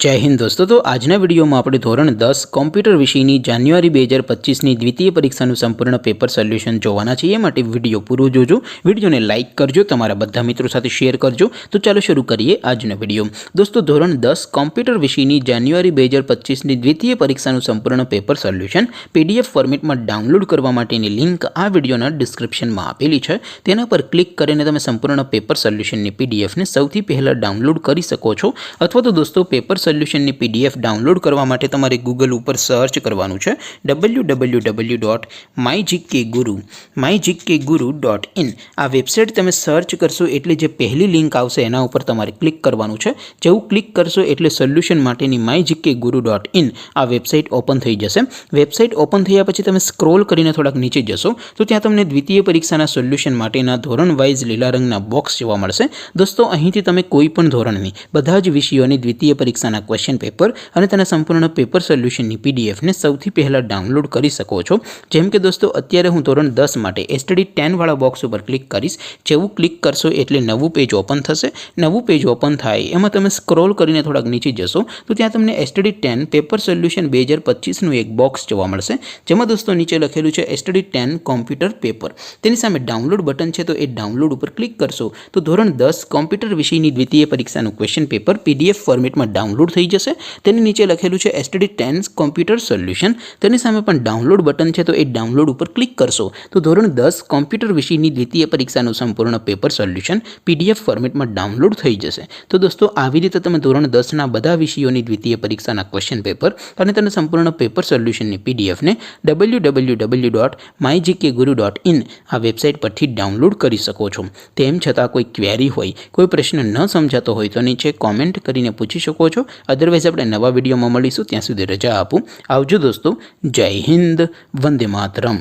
जय हिंद दोस्तों। तो આજના વિડીયોમાં આપણે ધોરણ 10 કોમ્પ્યુટર વિષયની જાન્યુઆરી 2025ની દ્વિતીય પરીક્ષાનું સંપૂર્ણ પેપર સોલ્યુશન જોવાના છે। એ માટે વિડીયો પૂરો જોજો, વિડીયોને લાઇક કરજો, તમારા બધા મિત્રો સાથે શેર કરજો। તો ચાલો શરૂ કરીએ આજનો વિડીયો। દોસ્તો ધોરણ 10 કોમ્પ્યુટર વિષયની જાન્યુઆરી 2025ની દ્વિતીય પરીક્ષાનું સંપૂર્ણ પેપર સોલ્યુશન પીડીએફ ફોર્મેટમાં ડાઉનલોડ કરવા માટેની લિંક આ વિડીયોના ડિસ્ક્રિપ્શનમાં આપેલી છે। તેના પર ક્લિક કરીને તમે સંપૂર્ણ પેપર સોલ્યુશનની પીડીએફને સૌથી પહેલા ડાઉનલોડ કરી શકો છો। અથવા તો દોસ્તો પેપર સોલ્યુશનની પીડીએફ ડાઉનલોડ કરવા માટે તમારે ગૂગલ ઉપર સર્ચ કરવાનું છે www.mygkguru.in। આ વેબસાઇટ તમે સર્ચ કરશો એટલે જે પહેલી લિંક આવશે એના ઉપર તમારે ક્લિક કરવાનું છે। જેવું ક્લિક કરશો એટલે સોલ્યુશન માટેની mygkguru.in આ વેબસાઇટ ઓપન થઈ જશે। વેબસાઇટ ઓપન થયા પછી તમે સ્ક્રોલ કરીને થોડાક નીચે જશો તો ત્યાં તમને દ્વિતીય પરીક્ષાના સોલ્યુશન માટેના ધોરણ વાઇઝ લીલા રંગના બોક્સ જોવા મળશે। દોસ્તો અહીંથી તમે કોઈ પણ ધોરણની બધા જ વિષયોની દ્વિતીય પરીક્ષાના ક્વેશ્ચન પેપર અને તેના સંપૂર્ણ પેપર સોલ્યુશનની પીડીએફને સૌથી પહેલાં ડાઉનલોડ કરી શકો છો। જેમ કે દોસ્તો અત્યારે હું ધોરણ 10 માટે એસટીડી 10 વાળા બોક્સ ઉપર ક્લિક કરીશ। જેવું ક્લિક કરશો એટલે નવું પેજ ઓપન થશે। નવું પેજ ઓપન થાય એમાં તમે સ્ક્રોલ કરીને થોડાક નીચે જશો તો ત્યાં તમને એસટીડી 10 પેપર સોલ્યુશન 2025નું એક બોક્સ જોવા મળશે। જેમાં દોસ્તો નીચે લખેલું છે એસટીડી 10 કોમ્પ્યુટર પેપર। તેની સામે ડાઉનલોડ બટન છે, તો એ ડાઉનલોડ ઉપર ક્લિક કરશો તો ધોરણ 10 કોમ્પ્યુટર વિષયની દ્વિતીય પરીક્ષાનું ક્વેશ્ચન પેપર પીડીએફ ફોર્મેટમાં ડાઉનલોડ થઈ જશે। તેની નીચે લખેલું છે એસટીડી 10 કોમ્પ્યુટર સોલ્યુશન। તેની સામે પણ ડાઉનલોડ બટન છે, તો એ ડાઉનલોડ ઉપર ક્લિક કરશો તો ધોરણ 10 કોમ્પ્યુટર વિષયની દ્વિતીય પરીક્ષાનું સંપૂર્ણ પેપર સોલ્યુશન પીડીએફ ફોર્મેટમાં ડાઉનલોડ થઈ જશે। તો દોસ્તો આવી રીતે તમે ધોરણ 10ના બધા વિષયોની દ્વિતીય પરીક્ષાના ક્વેશ્ચન પેપર અને તેના સંપૂર્ણ પેપર સોલ્યુશનની પીડીએફને www.mygkguru.in આ વેબસાઇટ પરથી ડાઉનલોડ કરી શકો છો। તેમ છતાં કોઈ ક્વેરી હોય, કોઈ પ્રશ્ન ન સમજાતો હોય તો નીચે કોમેન્ટ કરીને પૂછી શકો છો। અદરવાઇઝ આપણે નવા વિડીયોમાં મળીશું, ત્યાં સુધી રજા આપું। આવજો દોસ્તો, જય હિન્દ, વંદે માતરમ।